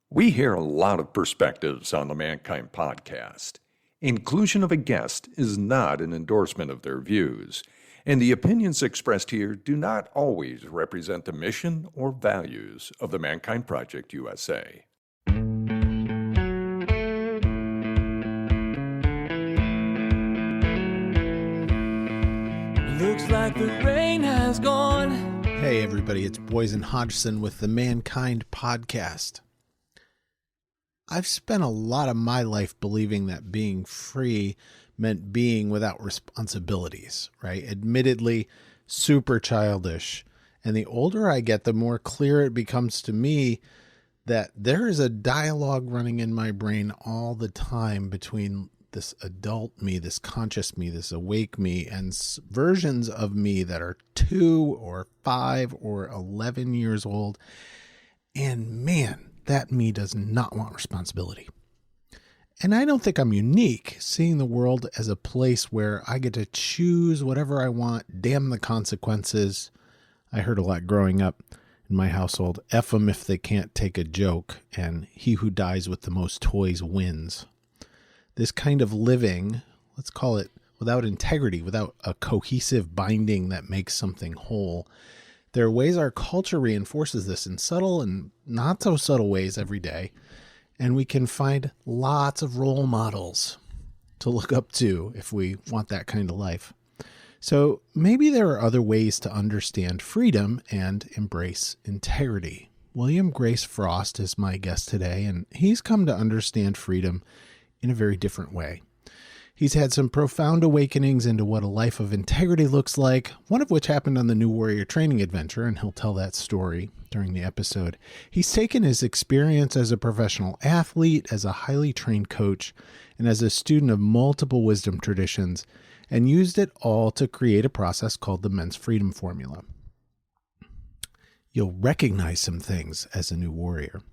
We hear a lot of perspectives on the Mankind podcast. Inclusion of a guest is not an endorsement of their views, and the opinions expressed here do not always represent the mission or values of the Mankind Project USA. Looks like the rain has gone. Hey everybody, it's Boysen Hodgson with the Mankind Podcast. I've spent a lot of my life believing that being free meant being without responsibilities, right? Admittedly, super childish. And the older I get, the more clear it becomes to me that there is a dialogue running in my brain all the time between this adult me, this conscious me, this awake me, and versions of me that are 2 or 5 or 11 years old. And man, that me does not want responsibility. And I don't think I'm unique, seeing the world as a place where I get to choose whatever I want, damn the consequences. I heard a lot growing up in my household, F them if they can't take a joke, and he who dies with the most toys wins. This kind of living, let's call it without integrity, without a cohesive binding that makes something whole. There are ways our culture reinforces this in subtle and not so subtle ways every day. And we can find lots of role models to look up to if we want that kind of life. So maybe there are other ways to understand freedom and embrace integrity. William Grace Frost is my guest today, and he's come to understand freedom in a very different way. He's had some profound awakenings into what a life of integrity looks like, one of which happened on the New Warrior Training Adventure, and he'll tell that story during the episode. He's taken his experience as a professional athlete, as a highly trained coach, and as a student of multiple wisdom traditions, and used it all to create a process called the Men's Freedom Formula. You'll recognize some things as a new warrior.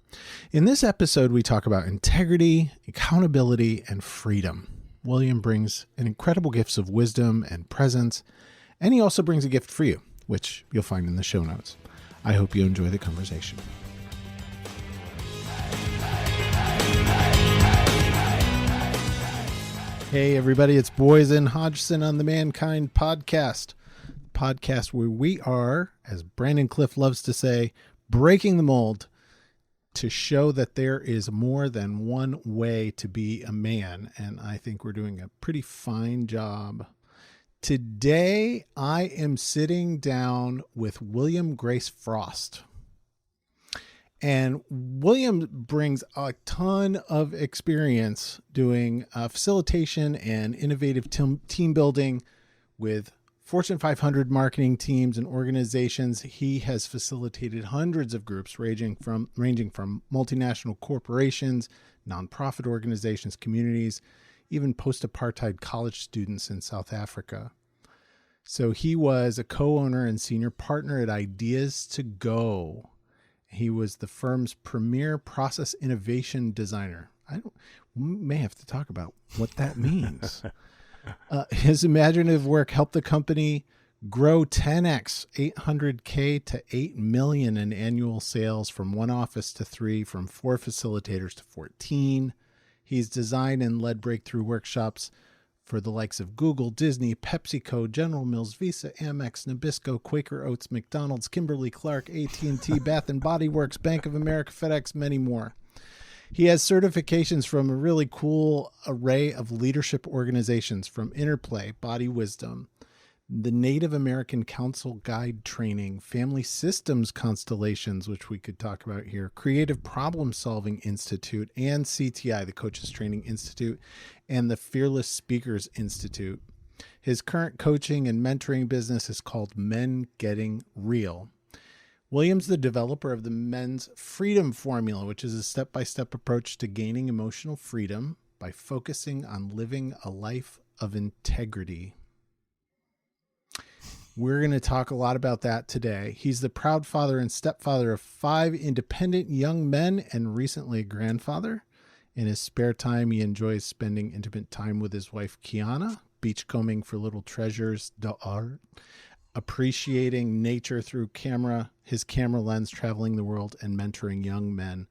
In this episode, we talk about integrity, accountability, and freedom. William brings an incredible gifts of wisdom and presence, and he also brings a gift for you, which you'll find in the show notes. I hope you enjoy the conversation. Hey everybody, it's Boysen Hodgson on the Mankind Podcast. Podcast where we are, as Brandon Cliff loves to say, breaking the mold to show that there is more than one way to be a man. And I think we're doing a pretty fine job. Today, I am sitting down with William Grace Frost. And William brings a ton of experience doing facilitation and innovative team building with Fortune 500 marketing teams and organizations. He has facilitated hundreds of groups ranging from multinational corporations, nonprofit organizations, communities, even post-apartheid college students in South Africa. So he was a co-owner and senior partner at Ideas to Go. He was the firm's premier process innovation designer. We may have to talk about what that means. His imaginative work helped the company grow 10x, 800K to 8 million in annual sales, from 1 office to 3, from 4 facilitators to 14. He's designed and led breakthrough workshops for the likes of Google, Disney, PepsiCo, General Mills, Visa, Amex, Nabisco, Quaker Oats, McDonald's, Kimberly-Clark, AT&T, Bath & Body Works, Bank of America, FedEx, many more. He has certifications from a really cool array of leadership organizations, from Interplay, Body Wisdom, the Native American Council Guide Training, Family Systems Constellations, which we could talk about here, Creative Problem Solving Institute, and CTI, the Coaches Training Institute, and the Fearless Speakers Institute. His current coaching and mentoring business is called Men Getting Real. William's the developer of the Men's Freedom Formula, which is a step-by-step approach to gaining emotional freedom by focusing on living a life of integrity. We're going to talk a lot about that today. He's the proud father and stepfather of 5 independent young men and recently a grandfather. In his spare time, he enjoys spending intimate time with his wife, Kiana, beachcombing for little treasures d'art, appreciating nature through his camera lens, traveling the world, and mentoring young men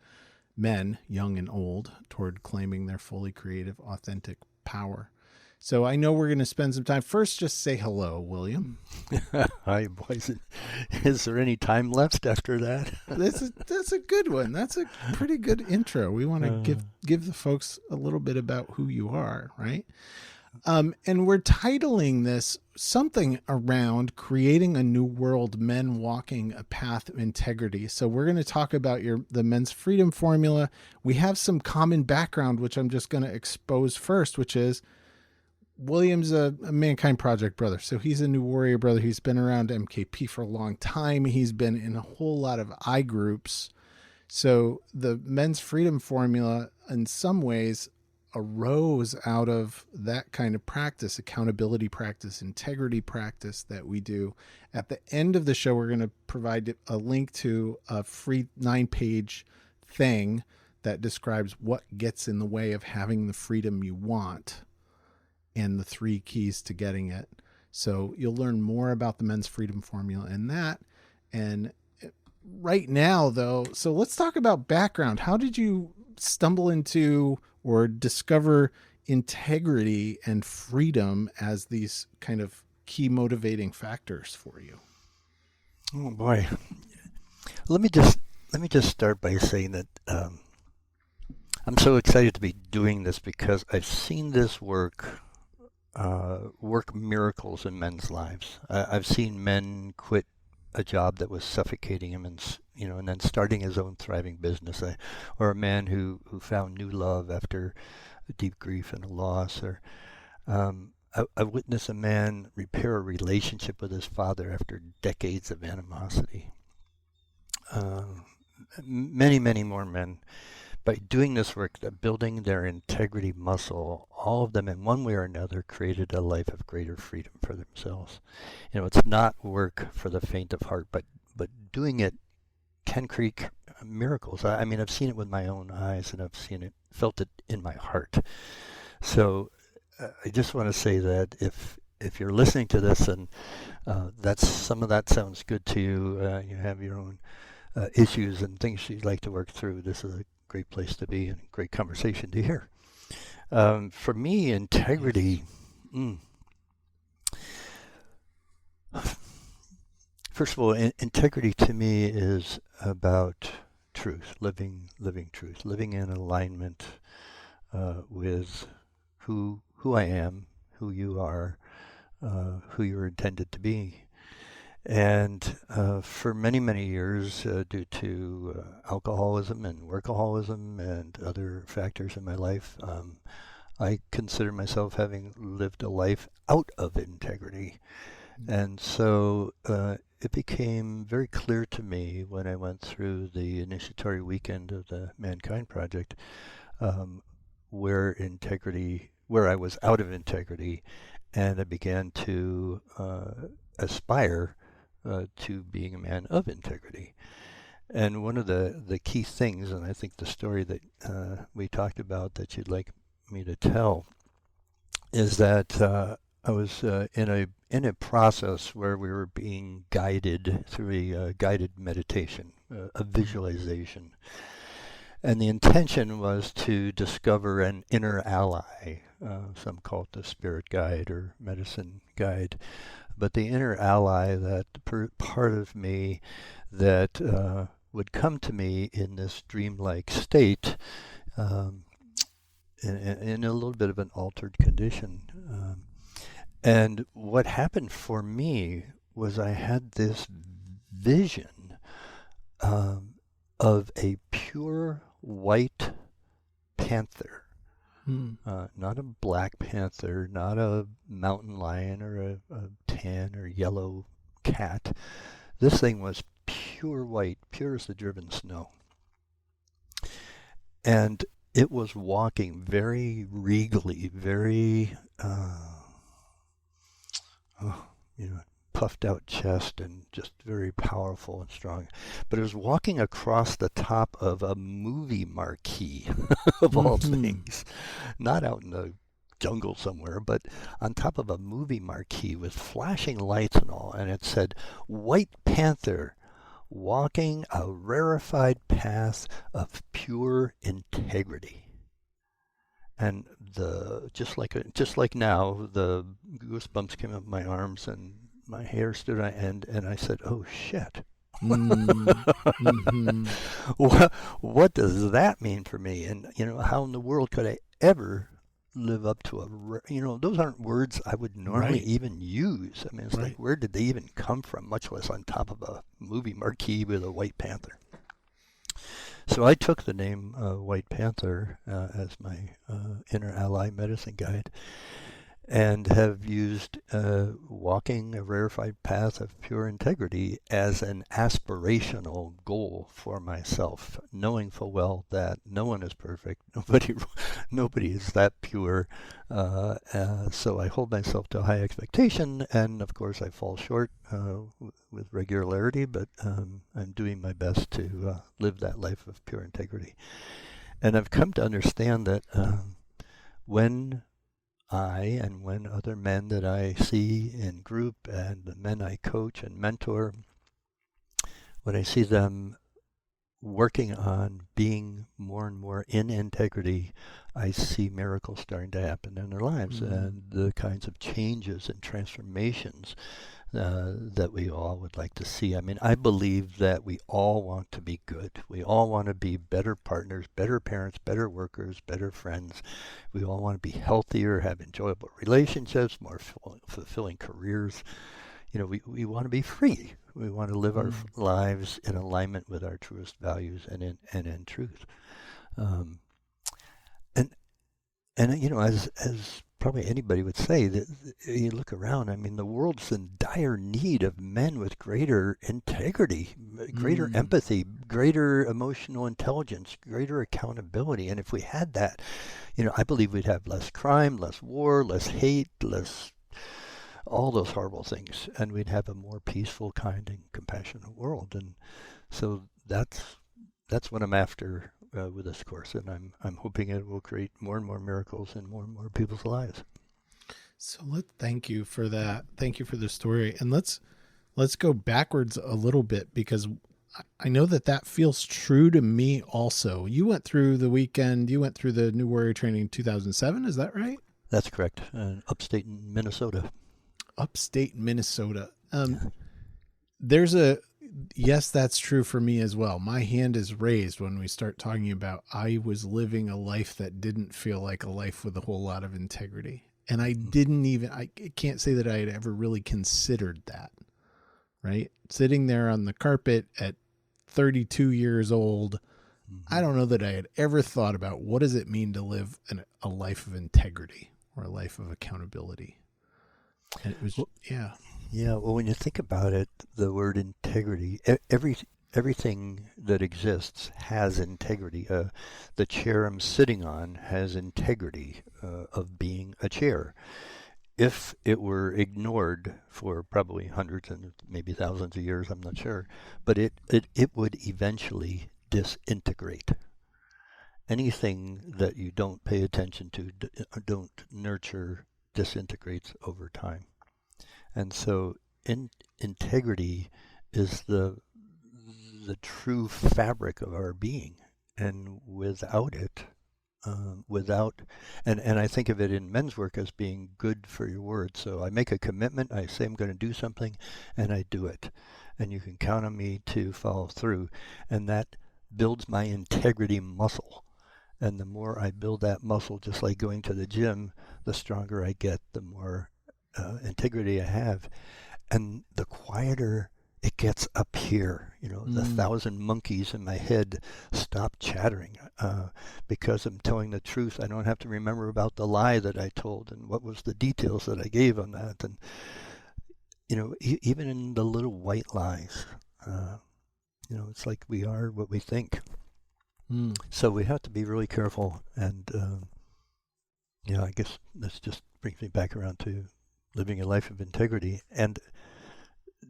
men, young and old, toward claiming their fully creative, authentic power. So I know we're going to spend some time. First, just say hello, William. Hi, boys. Is there any time left after that? That's a good one. That's a pretty good intro. We want to give the folks a little bit about who you are, right? And we're titling this something around creating a new world, men walking a path of integrity. So we're going to talk about the men's freedom formula. We have some common background, which I'm just going to expose first, which is William's a Mankind Project brother. So he's a New Warrior brother. He's been around MKP for a long time. He's been in a whole lot of I groups. So the men's freedom formula in some ways arose out of that kind of practice, accountability practice, integrity practice that we do. At the end of the show, we're going to provide a link to a free 9-page thing that describes what gets in the way of having the freedom you want and the 3 keys to getting it. So you'll learn more about the men's freedom formula and that. And right now, though, so let's talk about background. How did you stumble into or discover integrity and freedom as these kind of key motivating factors for you? Oh boy. Let me just start by saying that I'm so excited to be doing this because I've seen this work miracles in men's lives. I've seen men quit a job that was suffocating him, and then starting his own thriving business, or a man who found new love after deep grief and a loss, or I witnessed a man repair a relationship with his father after decades of animosity. Many more men, by doing this work, building their integrity muscle, all of them in one way or another created a life of greater freedom for themselves. It's not work for the faint of heart, but doing it can create miracles. I mean, I've seen it with my own eyes, and I've felt it in my heart. So I just want to say that if you're listening to this and some of that sounds good to you, you have your own issues and things you'd like to work through, this is a great place to be and a great conversation to hear. For me, integrity, first of all, integrity to me is about truth, living truth, living in alignment with who I am, who you are, who you're intended to be. And for many years, due to alcoholism and workaholism and other factors in my life, I consider myself having lived a life out of integrity. And so it became very clear to me when I went through the initiatory weekend of the Mankind Project, where I was out of integrity, and I began to aspire to being a man of integrity. And one of the key things, and I think the story that we talked about that you'd like me to tell, is that I was in a process where we were being guided through a guided meditation, a visualization. And the intention was to discover an inner ally. Some call it the spirit guide or medicine guide. But the inner ally, that part of me that would come to me in this dreamlike state, in a little bit of an altered condition. And what happened for me was I had this vision of a pure white panther. Not a black panther, not a mountain lion or a tan or yellow cat. This thing was pure white, pure as the driven snow. And it was walking very regally, very, puffed out chest and just very powerful and strong. But it was walking across the top of a movie marquee of all things, not out in the jungle somewhere, but on top of a movie marquee with flashing lights and all. And it said, "White Panther, walking a rarefied path of pure integrity. And just like now, the goosebumps came up my arms and my hair stood on end, and I said, "Oh shit." Mm-hmm. What does that mean for me? And how in the world could I ever live up to those aren't words I would normally Right. even use. I mean, it's Right. like, where did they even come from, much less on top of a movie marquee with a White Panther? So I took the name White Panther as my inner ally medicine guide, and have used walking a rarefied path of pure integrity as an aspirational goal for myself, knowing full well that no one is perfect, nobody is that pure. So I hold myself to a high expectation, and of course I fall short with regularity, but I'm doing my best to live that life of pure integrity. And I've come to understand that when when other men that I see in group and the men I coach and mentor, when I see them working on being more and more in integrity, I see miracles starting to happen in their lives, and the kinds of changes and transformations that we all would like to see. I mean, I believe that we all want to be good. We all want to be better partners, better parents, better workers, better friends. We all want to be healthier, have enjoyable relationships, more fulfilling careers. We want to be free. We want to live our lives in alignment with our truest values and in truth. As probably anybody would say, that you look around, I mean, the world's in dire need of men with greater integrity, greater empathy, greater emotional intelligence, greater accountability. And if we had that, I believe we'd have less crime, less war, less hate, less all those horrible things, and we'd have a more peaceful, kind, and compassionate world. And so that's what I'm after with this course, and I'm hoping it will create more and more miracles in more and more people's lives. So thank you for that. Thank you for the story, and let's go backwards a little bit, because I know that feels true to me also. You went through the weekend. You went through the New Warrior Training in 2007. Is that right? That's correct. Upstate in Minnesota. Upstate Minnesota. Yes, that's true for me as well. My hand is raised when we start talking about I was living a life that didn't feel like a life with a whole lot of integrity. And I can't say that I had ever really considered that, right? Sitting there on the carpet at 32 years old, I don't know that I had ever thought about what does it mean to live a life of integrity or a life of accountability. And it was, yeah. Yeah, well, when you think about it, the word integrity, everything that exists has integrity. The chair I'm sitting on has integrity of being a chair. If it were ignored for probably hundreds and maybe thousands of years, I'm not sure, but it would eventually disintegrate. Anything that you don't pay attention to, don't nurture, disintegrates over time. And so integrity is the true fabric of our being. And without it, and I think of it in men's work as being good for your word. So I make a commitment, I say I'm going to do something, and I do it. And you can count on me to follow through. And that builds my integrity muscle. And the more I build that muscle, just like going to the gym, the stronger I get, the more integrity I have, and the quieter it gets up here. The 1,000 monkeys in my head stop chattering because I'm telling the truth. I don't have to remember about the lie that I told and what was the details that I gave on that. And even in the little white lies, it's like we are what we think. So we have to be really careful. And I guess this just brings me back around to living a life of integrity, and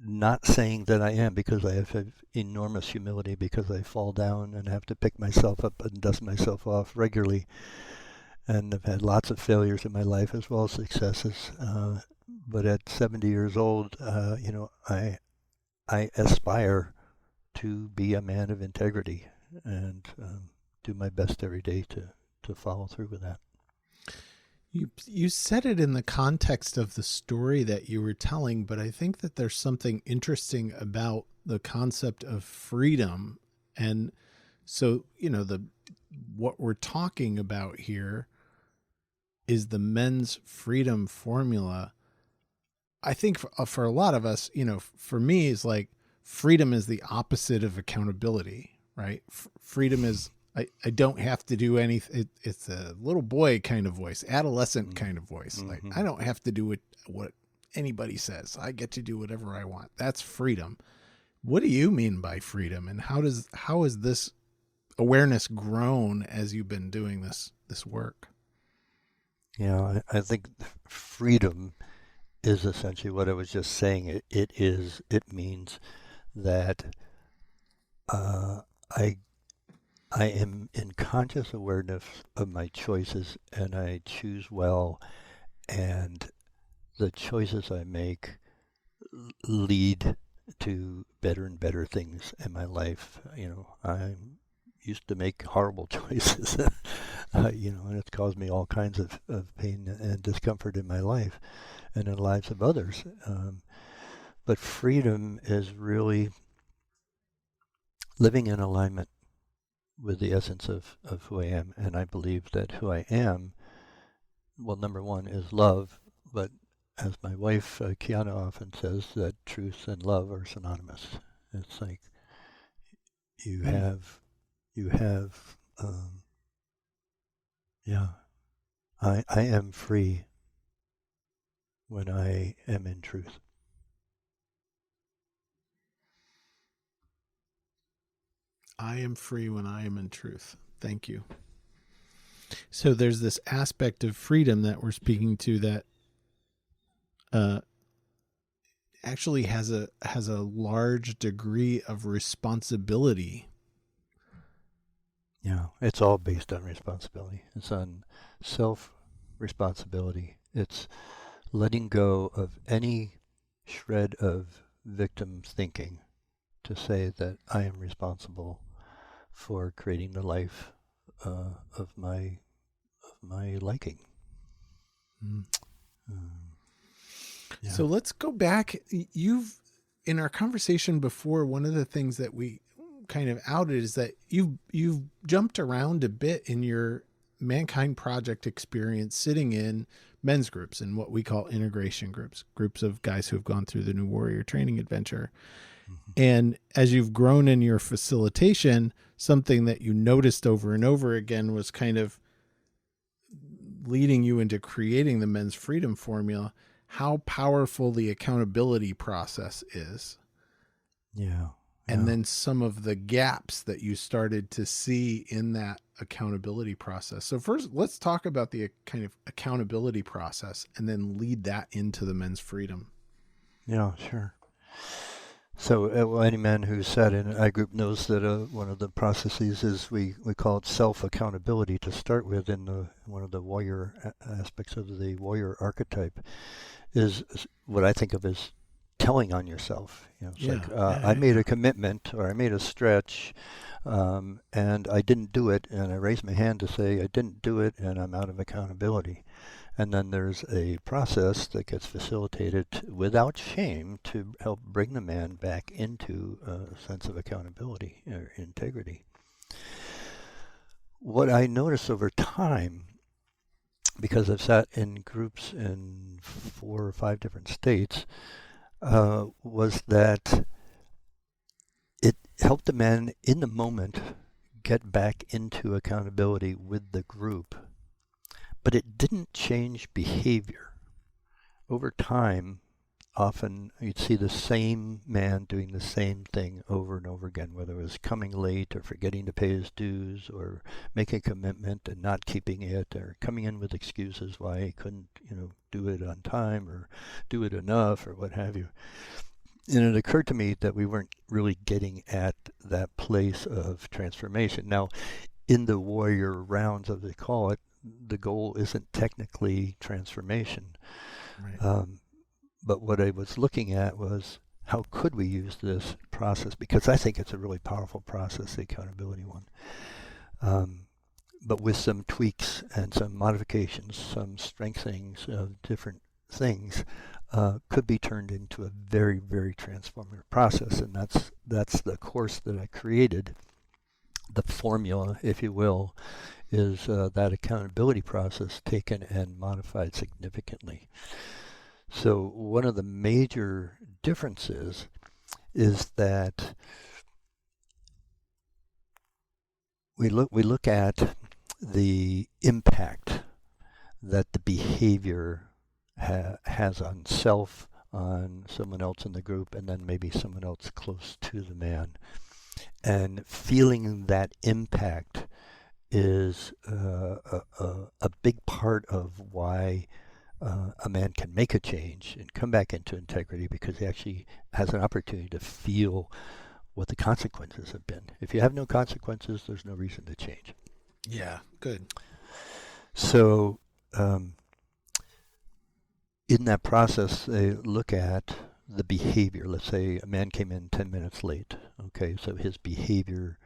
not saying that I am, because I have enormous humility, because I fall down and have to pick myself up and dust myself off regularly. And I've had lots of failures in my life as well as successes. But at 70 years old, I aspire to be a man of integrity and do my best every day to follow through with that. You said it in the context of the story that you were telling, but I think that there's something interesting about the concept of freedom. And so, what we're talking about here is the men's freedom formula. I think for a lot of us, for me, is like freedom is the opposite of accountability, right? Freedom is, I don't have to do anything. It's a little boy kind of voice, adolescent kind of voice. Like, I don't have to do what anybody says. I get to do whatever I want. That's freedom. What do you mean by freedom? And how has this awareness grown as you've been doing this work? Yeah, I think freedom is essentially what I was just saying. It means that I am in conscious awareness of my choices, and I choose well, and the choices I make lead to better and better things in my life. I used to make horrible choices, and it's caused me all kinds of pain and discomfort in my life and in the lives of others. But freedom is really living in alignment with the essence of who I am. And I believe that who I am, well, number one is love, but as my wife, Kiana, often says, that truth and love are synonymous. It's like you have, I am free when I am in truth. I am free when I am in truth. Thank you. So there's this aspect of freedom that we're speaking to that actually has a large degree of responsibility. Yeah, it's all based on responsibility. It's on self-responsibility. It's letting go of any shred of victim thinking to say that I am responsible for creating the life of my liking. Yeah. So let's go back. In our conversation before, one of the things that we kind of outed is that you've jumped around a bit in your Mankind Project experience, sitting in men's groups and what we call integration groups of guys who have gone through the New Warrior Training Adventure. And as you've grown in your facilitation, something that you noticed over and over again was kind of leading you into creating the men's freedom formula, how powerful the accountability process is. Yeah. And then some of the gaps that you started to see in that accountability process. So first, let's talk about the kind of accountability process and then lead that into the men's freedom. Yeah, sure. So any man who's sat in a group knows that one of the processes is we call it self-accountability to start with in one of the warrior aspects of the warrior archetype is what I think of as telling on yourself. I made a commitment or I made a stretch and I didn't do it, and I raised my hand to say I didn't do it and I'm out of accountability. And then there's a process that gets facilitated without shame to help bring the man back into a sense of accountability or integrity. What I noticed over time, because I've sat in groups in 4 or 5 different states, was that it helped the man in the moment get back into accountability with the group. But it didn't change behavior. Over time, often you'd see the same man doing the same thing over and over again, whether it was coming late or forgetting to pay his dues or making a commitment and not keeping it, or coming in with excuses why he couldn't, do it on time or do it enough or what have you. And it occurred to me that we weren't really getting at that place of transformation. Now, in the warrior rounds, as they call it, the goal isn't technically transformation. Right. But what I was looking at was how could we use this process? Because I think it's a really powerful process, the accountability one. But with some tweaks and some modifications, some strengthenings of different things, could be turned into a very, very transformative process. And that's the course that I created. The formula, if you will, is that accountability process taken and modified significantly. So one of the major differences is that we look at the impact that the behavior has on self, on someone else in the group, and then maybe someone else close to the man. And feeling that impact is a big part of why a man can make a change and come back into integrity, because he actually has an opportunity to feel what the consequences have been. If you have no consequences, there's no reason to change. Yeah, good. So in that process, they look at the behavior. Let's say a man came in 10 minutes late. Okay, so his behavior,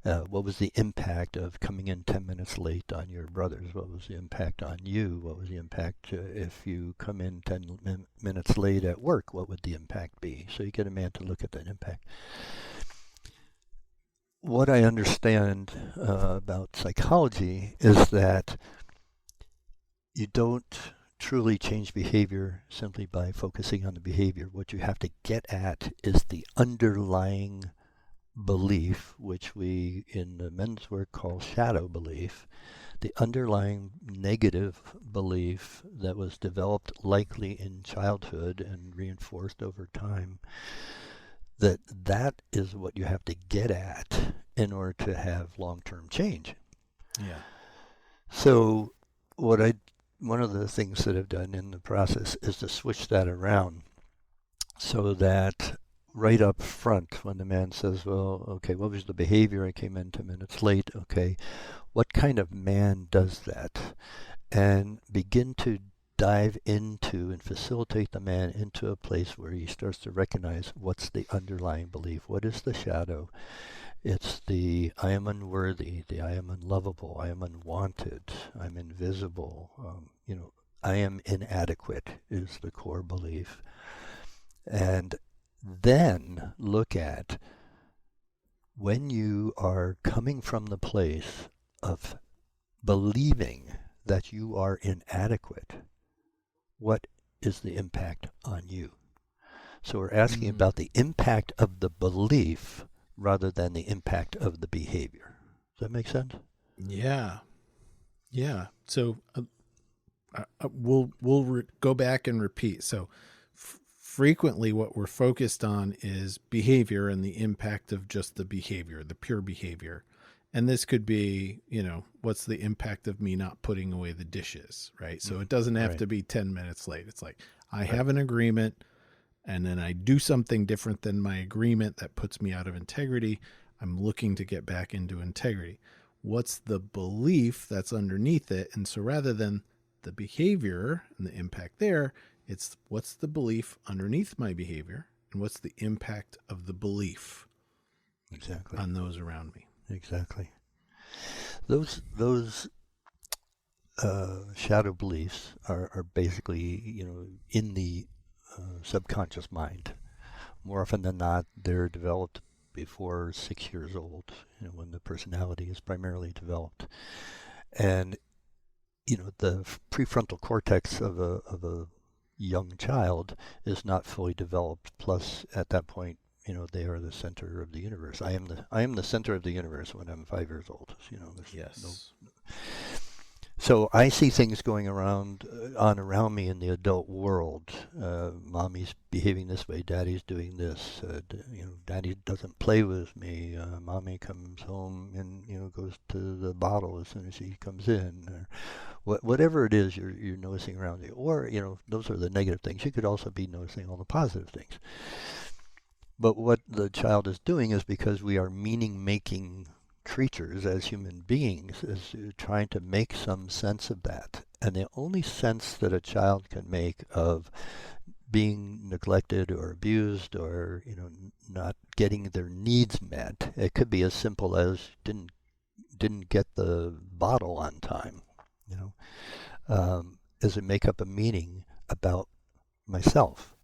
what was the impact of coming in 10 minutes late on your brothers? What was the impact on you? What was the impact if you come in 10 minutes late at work? What would the impact be? So you get a man to look at that impact. What I understand about psychology is that you don't truly change behavior simply by focusing on the behavior. What you have to get at is the underlying belief, which we in the men's work call shadow belief, the underlying negative belief that was developed likely in childhood and reinforced over time. That is what you have to get at in order to have long-term change. Yeah. So one of the things that I've done in the process is to switch that around so that right up front, when the man says, well, okay, what was the behavior? I came in 10 minutes late. Okay, what kind of man does that? And begin to dive into and facilitate the man into a place where he starts to recognize what's the underlying belief. What is the shadow? It's the I am unworthy, the I am unlovable, I am unwanted, I'm invisible, I am inadequate is the core belief. And then look at when you are coming from the place of believing that you are inadequate, what is the impact on you? So we're asking about the impact of the belief rather than the impact of the behavior. Does that make sense? Yeah. Yeah. So we'll go back and repeat. So frequently what we're focused on is behavior and the impact of just the behavior, the pure behavior. And this could be, what's the impact of me not putting away the dishes, right? So it doesn't have to be 10 minutes late. It's like, I have an agreement and then I do something different than my agreement that puts me out of integrity. I'm looking to get back into integrity. What's the belief that's underneath it? And so rather than the behavior and the impact there, it's what's the belief underneath my behavior and what's the impact of the belief on those around me. Exactly. Those shadow beliefs are basically, in the subconscious mind. More often than not, they're developed before 6 years old, when the personality is primarily developed. And, the prefrontal cortex of a young child is not fully developed. Plus, at that point, they are the center of the universe. I am the center of the universe when I'm 5 years old. Yes. So I see things going around me in the adult world. Mommy's behaving this way. Daddy's doing this. Daddy doesn't play with me. Mommy comes home and goes to the bottle as soon as she comes in. Or whatever it is you're noticing around you. Or those are the negative things. You could also be noticing all the positive things. But what the child is doing is, because we are meaning-making creatures as human beings, is trying to make some sense of that. And the only sense that a child can make of being neglected or abused, or not getting their needs met. It could be as simple as didn't get the bottle on time. Does it make up a meaning about myself?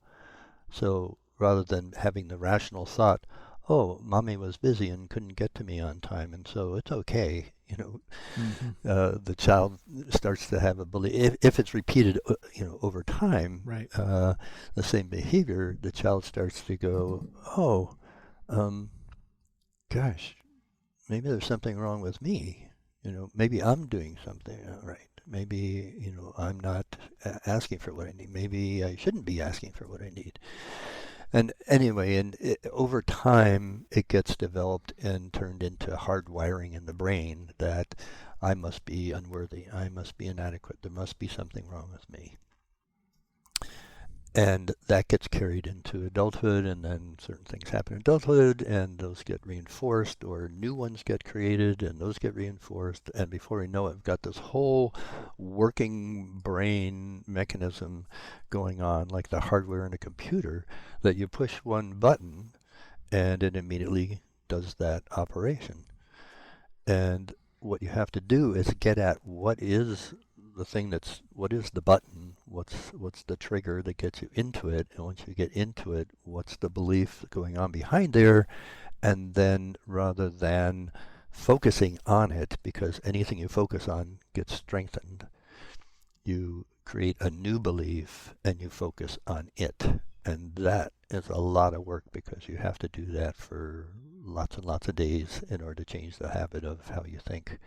So rather than having the rational thought, oh, mommy was busy and couldn't get to me on time, and so it's okay. The child starts to have a belief. If it's repeated, over time, Right. The same behavior, the child starts to go, oh, gosh, maybe there's something wrong with me. Maybe I'm doing something right. Maybe, I'm not asking for what I need. Maybe I shouldn't be asking for what I need. And anyway, over time, it gets developed and turned into hardwiring in the brain that I must be unworthy, I must be inadequate, there must be something wrong with me. And that gets carried into adulthood, and then certain things happen in adulthood, and those get reinforced, or new ones get created, and those get reinforced. And before we know it, we've got this whole working brain mechanism going on, like the hardware in a computer, that you push one button, and it immediately does that operation. And what you have to do is get at what is the thing what is the button, what's the trigger that gets you into it, and once you get into it, what's the belief going on behind there, and then rather than focusing on it, because anything you focus on gets strengthened, you create a new belief and you focus on it. And that is a lot of work, because you have to do that for lots and lots of days in order to change the habit of how you think.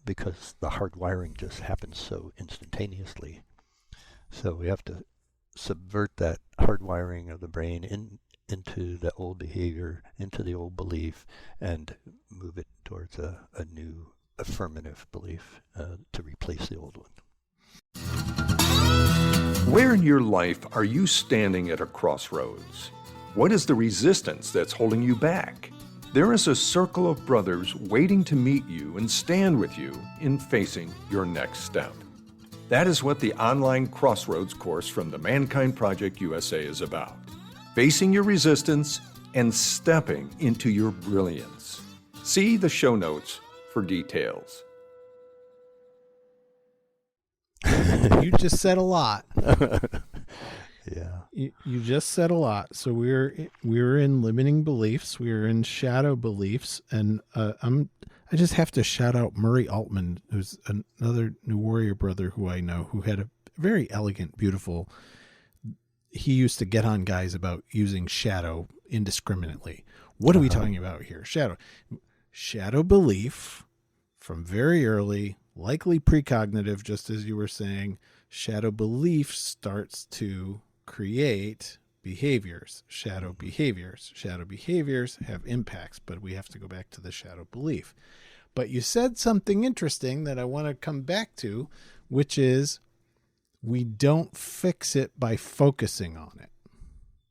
Because the hardwiring just happens so instantaneously. So we have to subvert that hardwiring of the brain into the old behavior, into the old belief, and move it towards a new affirmative belief to replace the old one. Where in your life are you standing at a crossroads? What is the resistance that's holding you back? There is a circle of brothers waiting to meet you and stand with you in facing your next step. That is what the online Crossroads course from the Mankind Project USA is about. Facing your resistance and stepping into your brilliance. See the show notes for details. You just said a lot. Yeah. You just said a lot. So we're in limiting beliefs. We're in shadow beliefs, and I just have to shout out Murray Altman, who's another New Warrior brother who I know, who had a very elegant, beautiful. He used to get on guys about using shadow indiscriminately. What are we talking about here? Shadow belief from very early, likely precognitive, just as you were saying. Shadow belief starts to create behaviors, shadow behaviors. Shadow behaviors have impacts, but we have to go back to the shadow belief. But you said something interesting that I want to come back to, which is we don't fix it by focusing on it.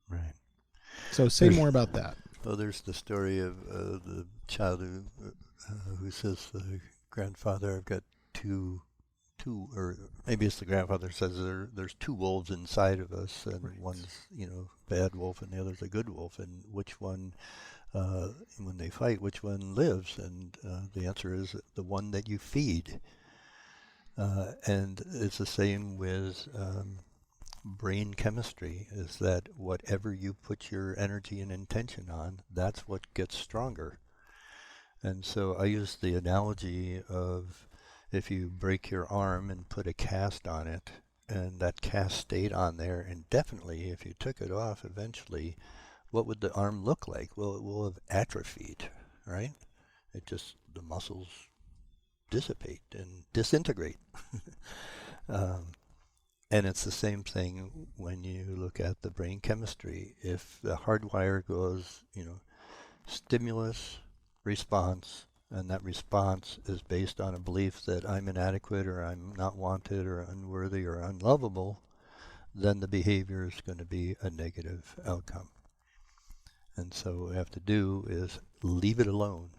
Right. So say more about that. Well, there's the story of the child who says to the grandfather, I've got two, or maybe it's the grandfather says there's two wolves inside of us, and right. One's bad wolf and the other's a good wolf, and which one, when they fight, which one lives? And the answer is the one that you feed. And it's the same with brain chemistry, is that whatever you put your energy and intention on, that's what gets stronger. And so I use the analogy of, if you break your arm and put a cast on it, and that cast stayed on there indefinitely, if you took it off eventually, what would the arm look like? Well, it will have atrophied, right? The muscles dissipate and disintegrate. And it's the same thing when you look at the brain chemistry. If the hardwire goes, stimulus, response, and that response is based on a belief that I'm inadequate, or I'm not wanted, or unworthy, or unlovable, then the behavior is going to be a negative outcome. And so what we have to do is leave it alone,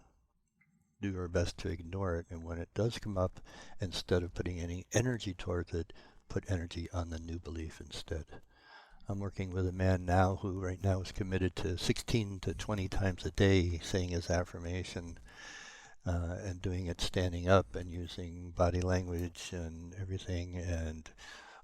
do our best to ignore it, and when it does come up, instead of putting any energy towards it, put energy on the new belief instead. I'm working with a man now who right now is committed to 16 to 20 times a day saying his affirmation and doing it standing up and using body language and everything, and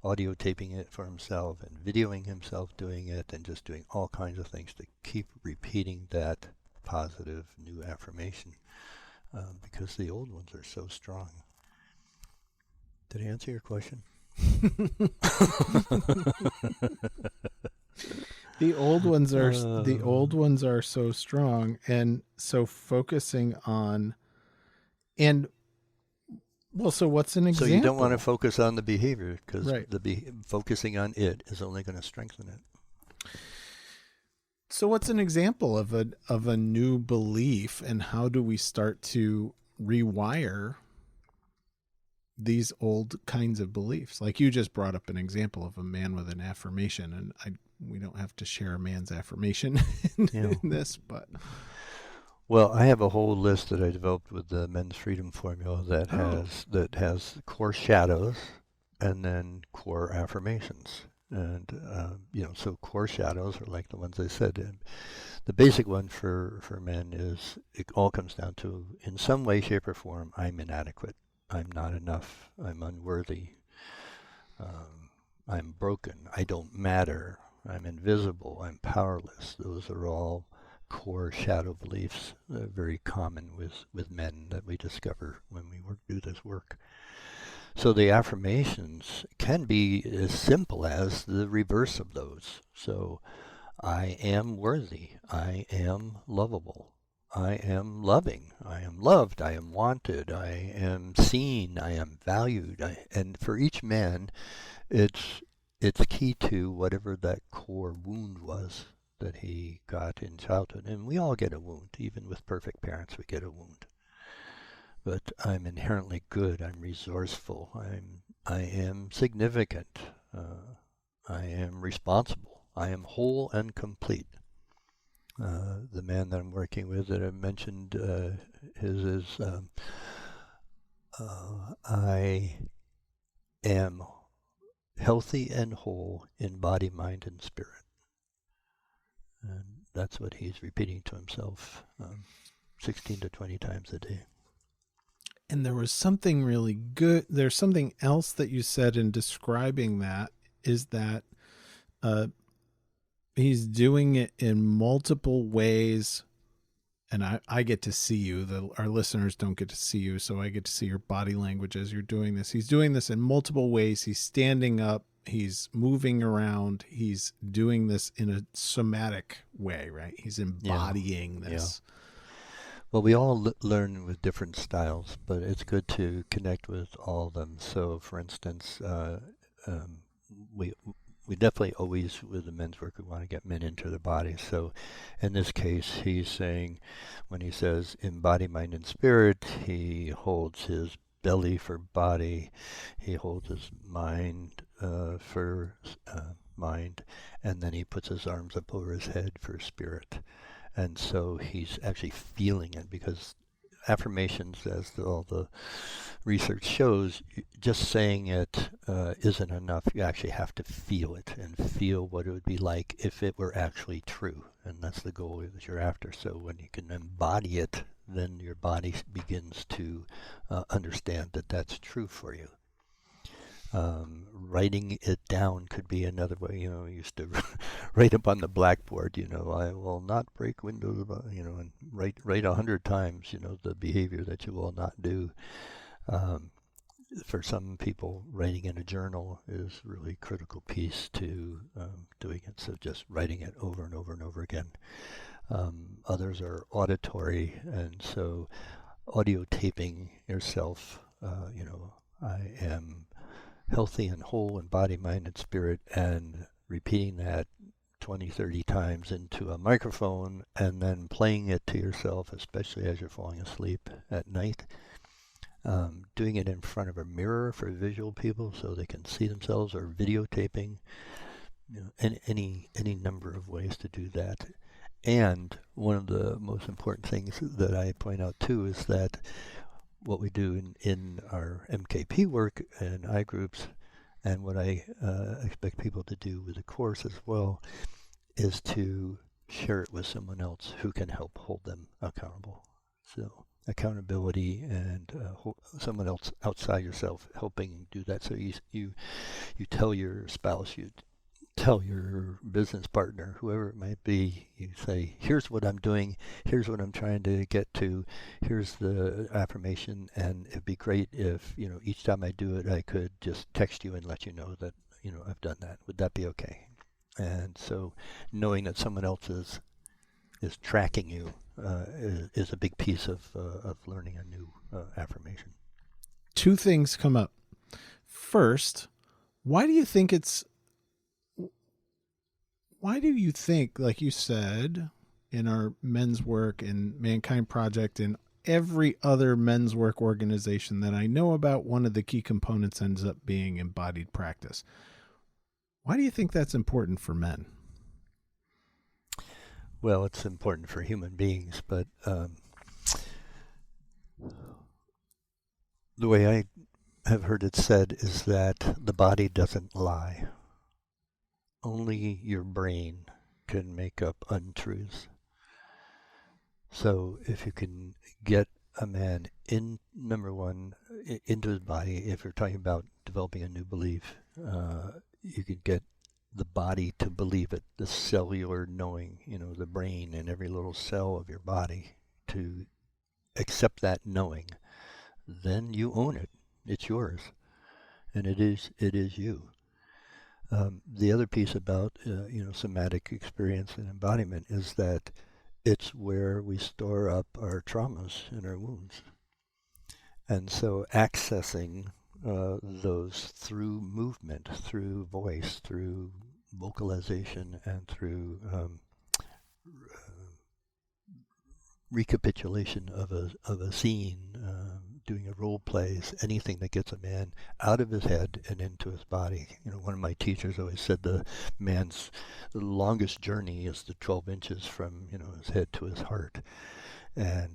audio taping it for himself and videoing himself doing it, and just doing all kinds of things to keep repeating that positive new affirmation because the old ones are so strong. Did I answer your question? The old ones are so strong, and so focusing on, and well, so what's an example? So you don't want to focus on the behavior, because Right. focusing on it is only going to strengthen it. So what's an example of a new belief, and how do we start to rewire these old kinds of beliefs? Like you just brought up an example of a man with an affirmation, and we don't have to share a man's affirmation in this, but well, I have a whole list that I developed with the Men's Freedom Formula that has core shadows and then core affirmations. And so core shadows are like the ones I said. And the basic one for men is, it all comes down to, in some way, shape, or form, I'm inadequate. I'm not enough. I'm unworthy. I'm broken. I don't matter. I'm invisible. I'm powerless. Those are all core shadow beliefs, very common with men that we discover when we do this work. So the affirmations can be as simple as the reverse of those. So I am worthy. I am lovable. I am loving. I am loved. I am wanted. I am seen. I am valued. And for each man, it's key to whatever that core wound was that he got in childhood. And we all get a wound. Even with perfect parents, we get a wound. But I'm inherently good. I'm resourceful. I am significant. I am responsible. I am whole and complete. The man that I'm working with that I mentioned, his is, I am healthy and whole in body, mind, and spirit. And that's what he's repeating to himself 16 to 20 times a day. And there was something really good. There's something else that you said in describing that, is that he's doing it in multiple ways. And I get to see you. Our listeners don't get to see you, so I get to see your body language as you're doing this. He's doing this in multiple ways. He's standing up. He's moving around. He's doing this in a somatic way, right? He's embodying this. Yeah. Well, we all learn with different styles, but it's good to connect with all of them. So, for instance, we definitely always, with the men's work, we want to get men into their bodies. So in this case, he's saying, when he says in body, mind, and spirit, he holds his belly for body, he holds his mind for mind, and then he puts his arms up over his head for spirit. And so he's actually feeling it, because affirmations, as all the research shows, just saying it isn't enough. You actually have to feel it and feel what it would be like if it were actually true. And that's the goal that you're after. So when you can embody it, then your body begins to understand that that's true for you. Writing it down could be another way. I used to write up on the blackboard, I will not break windows, and write 100 times, the behavior that you will not do. For some people, writing in a journal is a really critical piece to doing it. So just writing it over and over and over again. Others are auditory, and so audio taping yourself, I am healthy and whole in body, mind, and spirit, and repeating that 20, 30 times into a microphone, and then playing it to yourself, especially as you're falling asleep at night. Doing it in front of a mirror for visual people so they can see themselves, or videotaping, any number of ways to do that. And one of the most important things that I point out too is that what we do in our MKP work and I groups And what I expect people to do with the course as well is to share it with someone else who can help hold them accountable. So accountability and someone else outside yourself helping do that. So you tell your spouse, you tell your business partner, whoever it might be, you say, here's what I'm doing, here's what I'm trying to get to, here's the affirmation, and it'd be great if, each time I do it, I could just text you and let you know that, I've done that. Would that be okay? And so knowing that someone else is tracking you is a big piece of learning a new affirmation. Two things come up. First, why do you think, like you said, in our men's work and Mankind Project and every other men's work organization that I know about, one of the key components ends up being embodied practice. Why do you think that's important for men? Well, it's important for human beings, but the way I have heard it said is that the body doesn't lie. Only your brain can make up untruths. So if you can get a man number one, into his body, if you're talking about developing a new belief, you could get the body to believe it, the cellular knowing, the brain and every little cell of your body to accept that knowing, then you own it. It's yours. And it is you. The other piece about, somatic experience and embodiment is that it's where we store up our traumas and our wounds. And so accessing those through movement, through voice, through vocalization, and through recapitulation of a scene, doing a role plays, anything that gets a man out of his head and into his body. One of my teachers always said the longest journey is the 12 inches from his head to his heart, and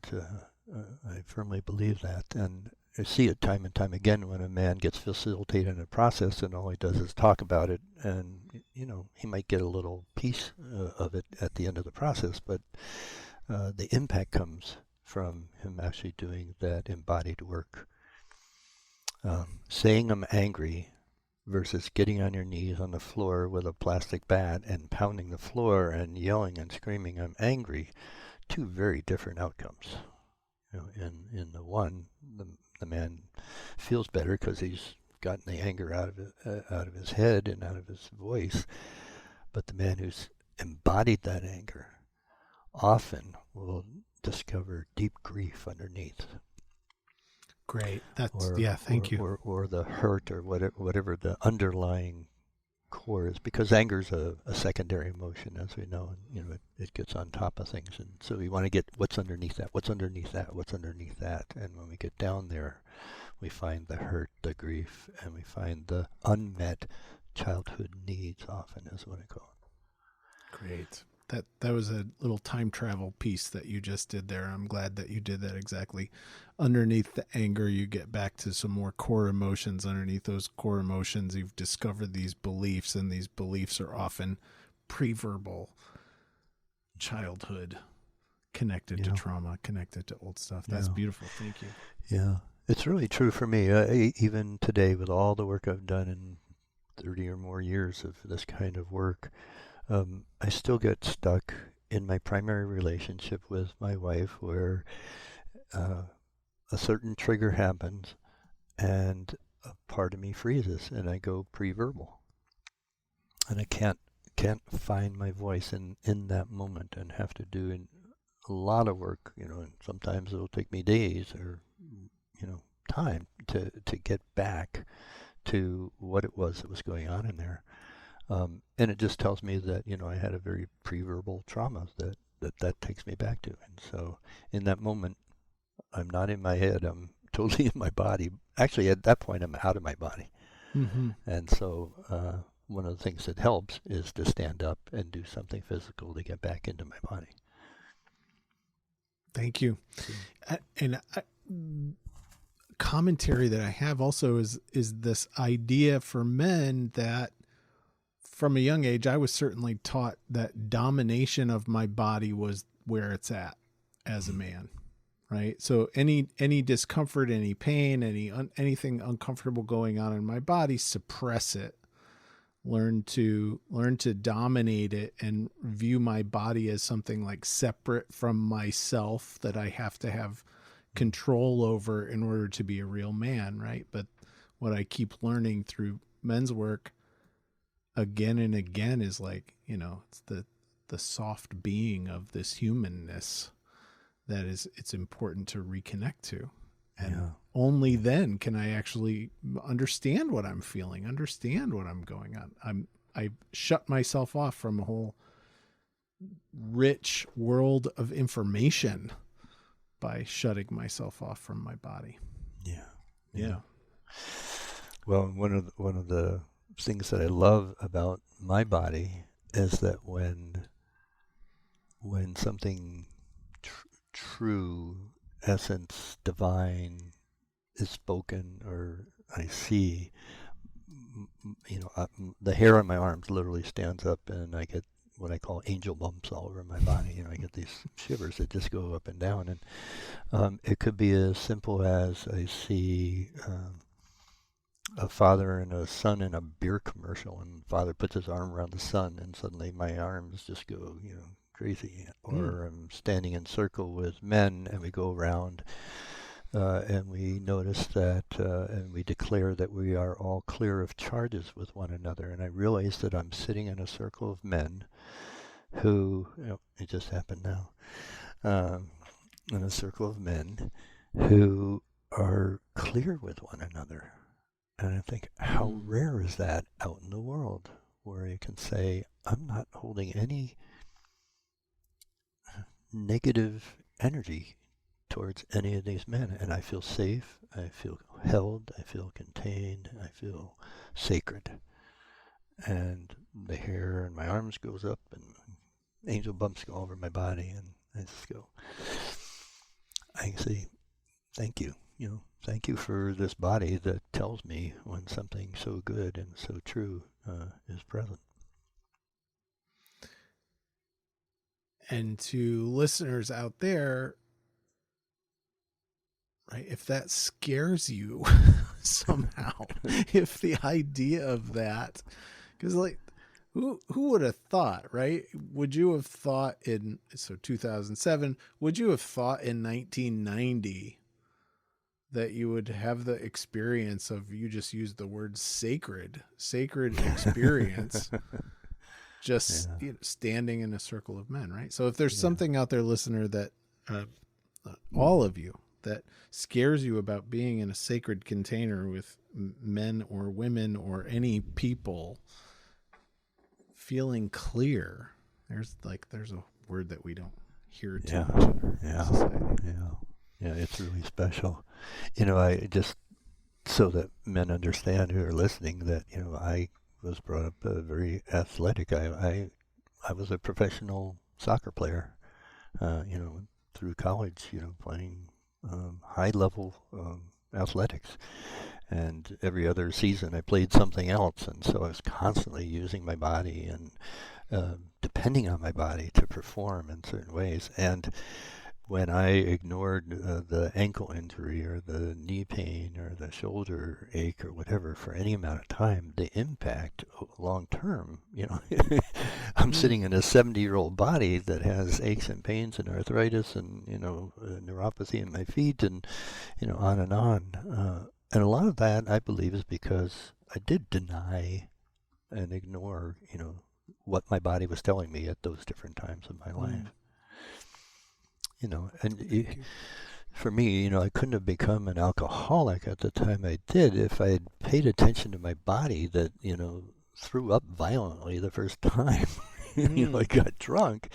I firmly believe that. And I see it time and time again when a man gets facilitated in a process and all he does is talk about it, and he might get a little piece of it at the end of the process, but the impact comes from him actually doing that embodied work. Saying I'm angry versus getting on your knees on the floor with a plastic bat and pounding the floor and yelling and screaming I'm angry, two very different outcomes. In the one, the man feels better because he's gotten the anger out of his head and out of his voice, but the man who's embodied that anger often will discover deep grief underneath. Great. That's thank you. Or the hurt or whatever the underlying core is, because anger is a secondary emotion, as we know, and it gets on top of things, and so we want to get what's underneath that, and when we get down there, we find the hurt, the grief, and we find the unmet childhood needs. Often is what I call it. Great. That was a little time travel piece that you just did there. I'm glad that you did that exactly. Underneath the anger, you get back to some more core emotions. Underneath those core emotions, you've discovered these beliefs, and these beliefs are often pre-verbal childhood, connected to trauma, connected to old stuff. That's beautiful. Thank you. Yeah, it's really true for me. Even today, with all the work I've done in 30 or more years of this kind of work, I still get stuck in my primary relationship with my wife where a certain trigger happens and a part of me freezes and I go pre-verbal. And I can't find my voice in that moment and have to do a lot of work, and sometimes it'll take me days or, time to get back to what it was that was going on in there. And it just tells me that, I had a very pre-verbal trauma that takes me back to. And so in that moment, I'm not in my head. I'm totally in my body. Actually, at that point, I'm out of my body. Mm-hmm. And so one of the things that helps is to stand up and do something physical to get back into my body. Thank you. And commentary that I have also is this idea for men that from a young age, I was certainly taught that domination of my body was where it's at as a man, right? So any discomfort, any pain, anything uncomfortable going on in my body, suppress it. Learn to dominate it and view my body as something like separate from myself that I have to have control over in order to be a real man, right? But what I keep learning through men's work again and again is like, it's the soft being of this humanness that it's important to reconnect to. And only then can I actually understand what I'm feeling, understand what I'm going on. I shut myself off from a whole rich world of information by shutting myself off from my body. Yeah. Well, one of the things that I love about my body is that when something true, essence, divine is spoken or I see, the hair on my arms literally stands up and I get what I call angel bumps all over my body. I get these shivers that just go up and down. And it could be as simple as I see a father and a son in a beer commercial, and father puts his arm around the son and suddenly my arms just go, crazy. Or I'm standing in circle with men and we go around and we notice that and we declare that we are all clear of charges with one another. And I realize that I'm sitting in a circle of men who, it just happened now, in a circle of men who are clear with one another. And I think, how rare is that out in the world where you can say, I'm not holding any negative energy towards any of these men, and I feel safe, I feel held, I feel contained, I feel sacred. And the hair in my arms goes up and angel bumps go over my body, and I just go, I say, thank you, thank you for this body that tells me when something so good and so true is present. And to listeners out there, right, if that scares you somehow, if the idea of that, because like, who would have thought, right? Would you have thought 2007, would you have thought in 1990 that you would have the experience of, you just used the word sacred experience, just standing in a circle of men, right? So if there's something out there, listener, that all of you, that scares you about being in a sacred container with men or women or any people, feeling clear, there's a word that we don't hear too much in our society. Yeah, it's really special. I just, so that men understand who are listening, that I was brought up very athletic. I was a professional soccer player, through college, playing high level athletics, and every other season I played something else, and so I was constantly using my body and depending on my body to perform in certain ways. And when I ignored the ankle injury or the knee pain or the shoulder ache or whatever for any amount of time, the impact long term, I'm sitting in a 70-year-old body that has aches and pains and arthritis and, neuropathy in my feet and, on and on. And a lot of that, I believe, is because I did deny and ignore, what my body was telling me at those different times of my life. For me, I couldn't have become an alcoholic at the time I did if I had paid attention to my body that, threw up violently the first time. I got drunk,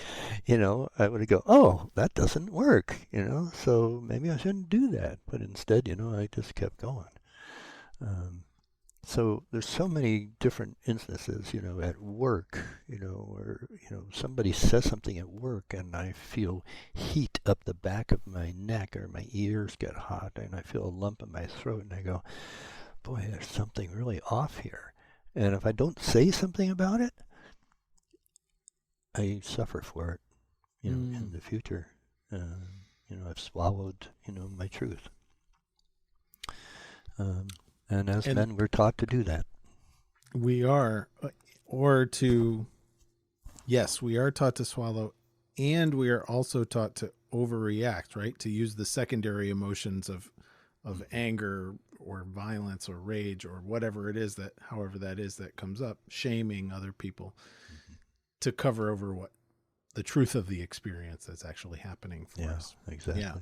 I would go, oh, that doesn't work, so maybe I shouldn't do that. But instead, I just kept going. So there's so many different instances, at work, where, somebody says something at work and I feel heat up the back of my neck or my ears get hot and I feel a lump in my throat and I go, boy, there's something really off here. And if I don't say something about it, I suffer for it, in the future. I've swallowed, my truth. And as men, we're taught to do that. We are, yes, we are taught to swallow, and we are also taught to overreact, right? To use the secondary emotions of anger or violence or rage or whatever it is however that is that comes up, shaming other people to cover over what the truth of the experience that's actually happening for us. Exactly. Yeah.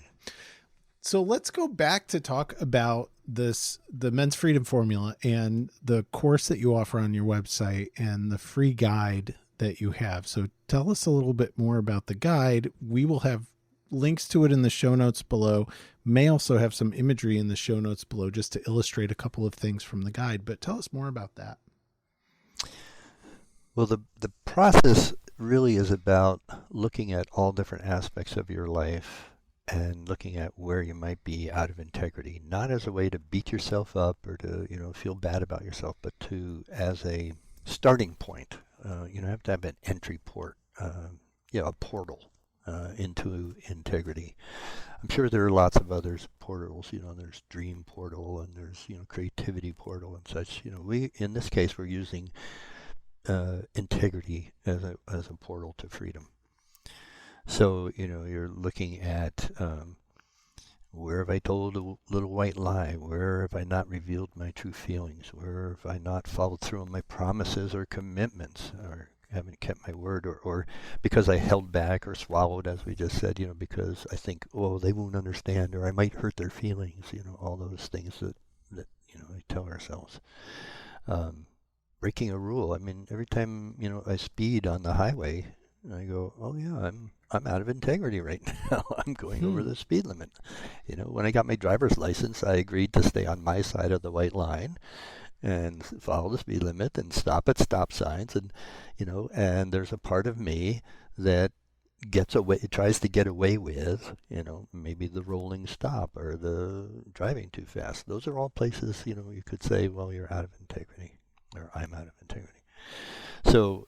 So let's go back to talk about the Men's Freedom Formula and the course that you offer on your website and the free guide that you have. So tell us a little bit more about the guide. We will have links to it in the show notes below. May also have some imagery in the show notes below just to illustrate a couple of things from the guide, but tell us more about that. Well, the process really is about looking at all different aspects of your life and looking at where you might be out of integrity, not as a way to beat yourself up or to, feel bad about yourself, but as a starting point. You have to have an entry port, a portal into integrity. I'm sure there are lots of other portals, there's dream portal and there's, creativity portal and such. In this case, we're using integrity as a portal to freedom. So, you're looking at where have I told a little white lie? Where have I not revealed my true feelings? Where have I not followed through on my promises or commitments or haven't kept my word or because I held back or swallowed, as we just said, because I think, oh, they won't understand or I might hurt their feelings, all those things that we tell ourselves. Breaking a rule. I mean, every time, I speed on the highway, I go, oh yeah, I'm out of integrity right now. I'm going over the speed limit. When I got my driver's license, I agreed to stay on my side of the white line and follow the speed limit and stop at stop signs. And, and there's a part of me that tries to get away with, maybe the rolling stop or the driving too fast. Those are all places, you could say, well, you're out of integrity or I'm out of integrity. So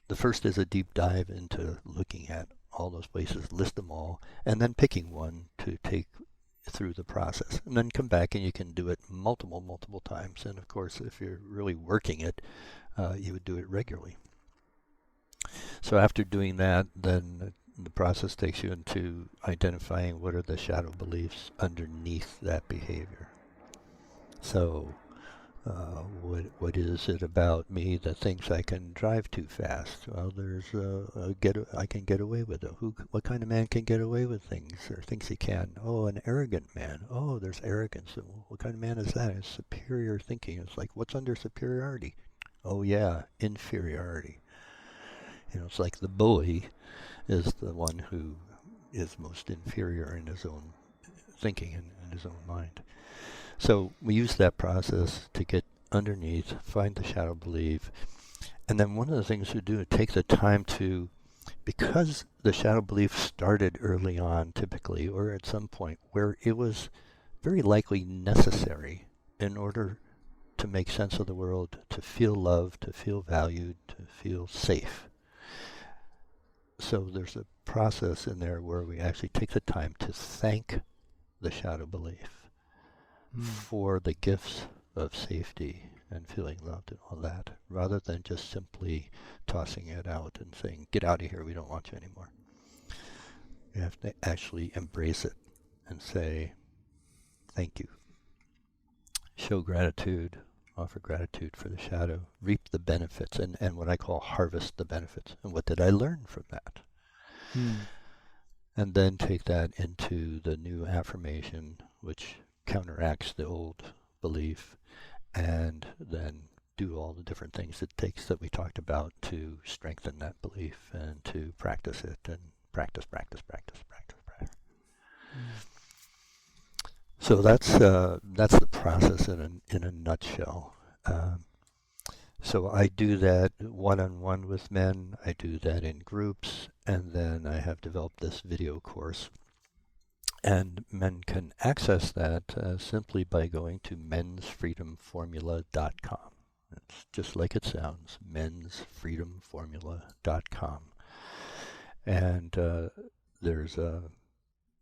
the first is a deep dive into looking at all those places, list them all, and then picking one to take through the process. And then come back and you can do it multiple times. And of course, if you're really working it, you would do it regularly. So after doing that, then the process takes you into identifying what are the shadow beliefs underneath that behavior. So what is it about me that thinks I can drive too fast? Well, there's I can get away with it. What kind of man can get away with things or thinks he can? Oh, an arrogant man. Oh, there's arrogance. What kind of man is that? It's superior thinking. It's like, what's under superiority? Oh yeah, inferiority. It's like the bully is the one who is most inferior in his own thinking and in his own mind. So we use that process to get underneath, find the shadow belief, and then one of the things we do is take the time to, because the shadow belief started early on typically, or at some point where it was very likely necessary in order to make sense of the world, to feel loved, to feel valued, to feel safe. So there's a process in there where we actually take the time to thank the shadow belief for the gifts of safety and feeling loved and all that, rather than just simply tossing it out and saying, get out of here, we don't want you anymore. You have to actually embrace it and say, thank you. Show gratitude, offer gratitude for the shadow, reap the benefits, and what I call harvest the benefits. And what did I learn from that? And then take that into the new affirmation, which counteracts the old belief, and then do all the different things it takes that we talked about to strengthen that belief and to practice it and practice. So that's the process in a nutshell. So I do that one-on-one with men, I do that in groups, and then I have developed this video course. And men can access that simply by going to mensfreedomformula.com. It's just like it sounds, mensfreedomformula.com. And there's a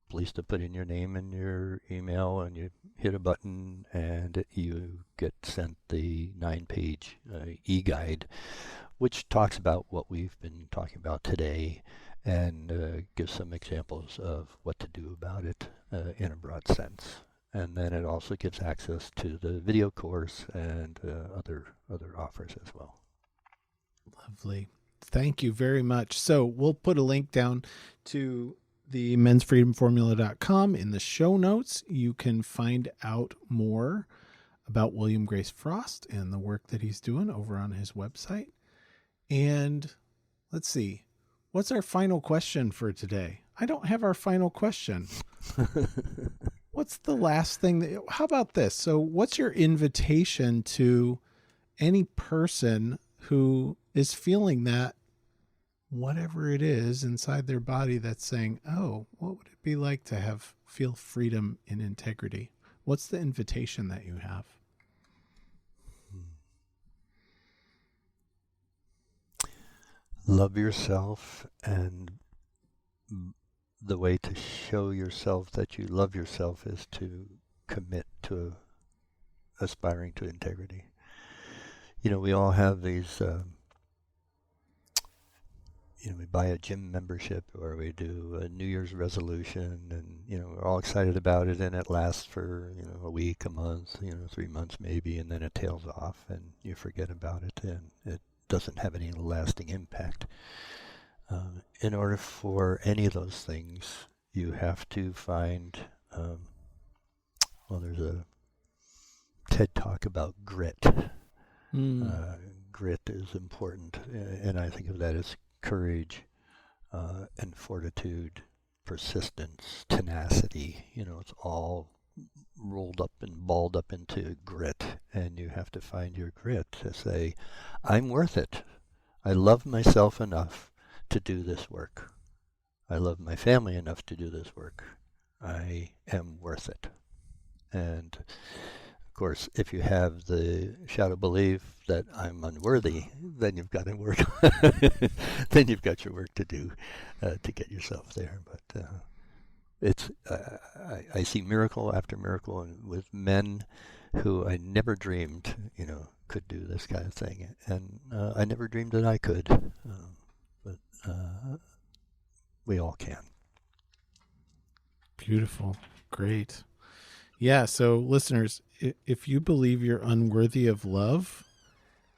place to put in your name and your email, and you hit a button and you get sent the 9-page e-guide, which talks about what we've been talking about today and gives some examples of what to do about it in a broad sense. And then it also gives access to the video course and other offers as well. Lovely. Thank you very much. So we'll put a link down to the mensfreedomformula.com in the show notes. You can find out more about William Grace Frost and the work that he's doing over on his website. And let's see, what's our final question for today? I don't have our final question. What's the last thing how about this? So what's your invitation to any person who is feeling that, whatever it is inside their body that's saying, oh, what would it be like to feel freedom and integrity? What's the invitation that you have? Love yourself, and the way to show yourself that you love yourself is to commit to aspiring to integrity. You know, we all have these, we buy a gym membership or we do a New Year's resolution, and, we're all excited about it, and it lasts for, a week, a month, 3 months maybe, and then it tails off and you forget about it, and it doesn't have any lasting impact. In order for any of those things, you have to find, there's a TED Talk about grit. Grit is important, and I think of that as courage and fortitude, persistence, tenacity. It's all rolled up and balled up into grit, and you have to find your grit to say, I'm worth it. I love myself enough to do this work. I love my family enough to do this work. I am worth it. And of course, if you have the shadow belief that I'm unworthy, then you've got to work. Then you've got your work to do to get yourself there. But it's I see miracle after miracle with men who I never dreamed, could do this kind of thing, and I never dreamed that I could. But we all can. Beautiful. Great. Yeah. So listeners, if you believe you're unworthy of love,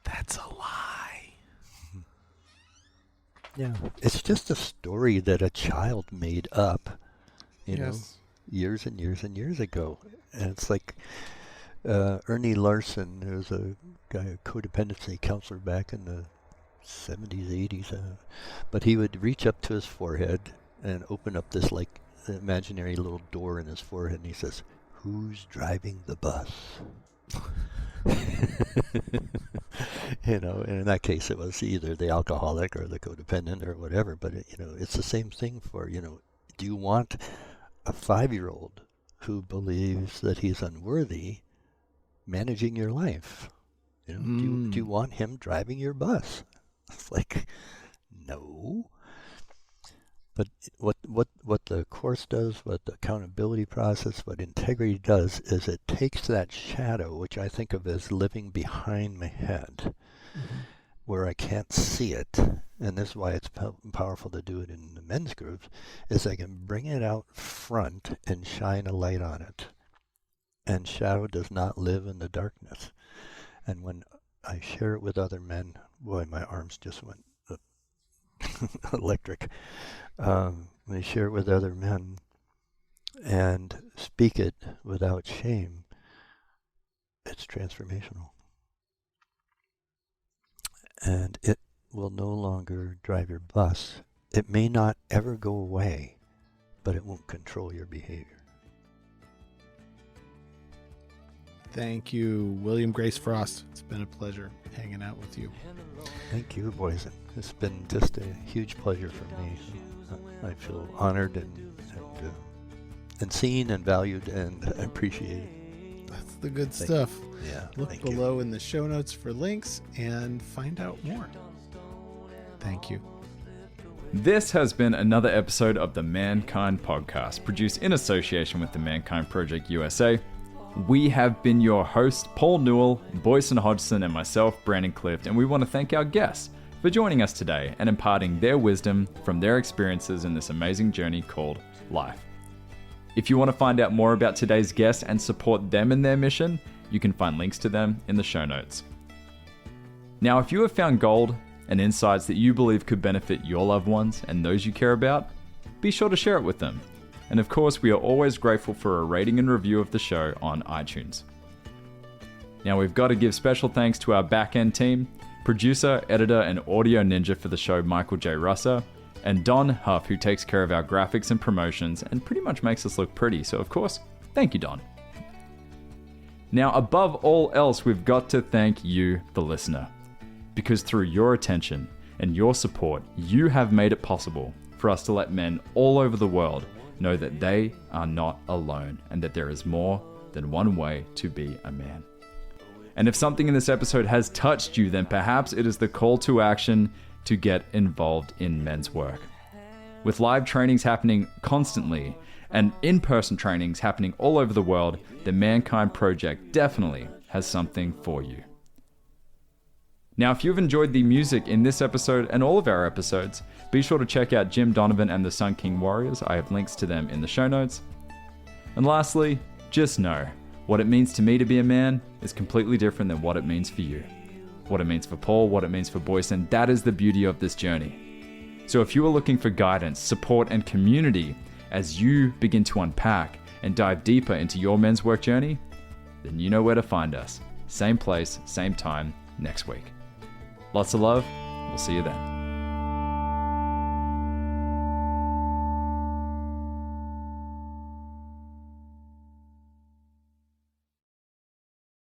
that's a lie. Yeah. It's just a story that a child made up, years and years and years ago. And it's like Ernie Larson, who was a guy, a codependency counselor back in the 70s, 80s, but he would reach up to his forehead and open up this like imaginary little door in his forehead, and he says, "Who's driving the bus?" And in that case it was either the alcoholic or the codependent or whatever, but it's the same thing for, do you want a 5-year-old who believes that he's unworthy managing your life? Do you want him driving your bus? It's like, no. But what the course does, what the accountability process, what integrity does, is it takes that shadow, which I think of as living behind my head, where I can't see it, and this is why it's powerful to do it in the men's groups, is I can bring it out front and shine a light on it. And shadow does not live in the darkness. And when I share it with other men, boy, my arms just went electric. When I share it with other men and speak it without shame, it's transformational. And it will no longer drive your bus. It may not ever go away, but it won't control your behavior. Thank you, William Grace Frost. It's been a pleasure hanging out with you. Thank you, boys. It's been just a huge pleasure for me. I feel honored and seen and valued and appreciated. That's the good stuff. Yeah. Look below in the show notes for links and find out more. Thank you. This has been another episode of the Mankind Podcast, produced in association with the Mankind Project USA. We have been your hosts, Paul Newell, Boyson Hodgson, and myself, Brandon Clift, and we want to thank our guests for joining us today and imparting their wisdom from their experiences in this amazing journey called life. If you want to find out more about today's guests and support them in their mission, you can find links to them in the show notes. Now, if you have found gold and insights that you believe could benefit your loved ones and those you care about, be sure to share it with them. And of course, we are always grateful for a rating and review of the show on iTunes. Now, we've got to give special thanks to our back-end team, producer, editor, and audio ninja for the show, Michael J. Russer, and Don Huff, who takes care of our graphics and promotions and pretty much makes us look pretty. So, of course, thank you, Don. Now, above all else, we've got to thank you, the listener, because through your attention and your support, you have made it possible for us to let men all over the world know that they are not alone and that there is more than one way to be a man. And if something in this episode has touched you, then perhaps it is the call to action to get involved in men's work. With live trainings happening constantly and in-person trainings happening all over the world, the Mankind Project definitely has something for you. Now, if you've enjoyed the music in this episode and all of our episodes, be sure to check out Jim Donovan and the Sun King Warriors. I have links to them in the show notes. And lastly, just know, what it means to me to be a man is completely different than what it means for you. What it means for Paul, what it means for Boyson, that is the beauty of this journey. So if you are looking for guidance, support, and community as you begin to unpack and dive deeper into your men's work journey, then you know where to find us. Same place, same time, next week. Lots of love. We'll see you then.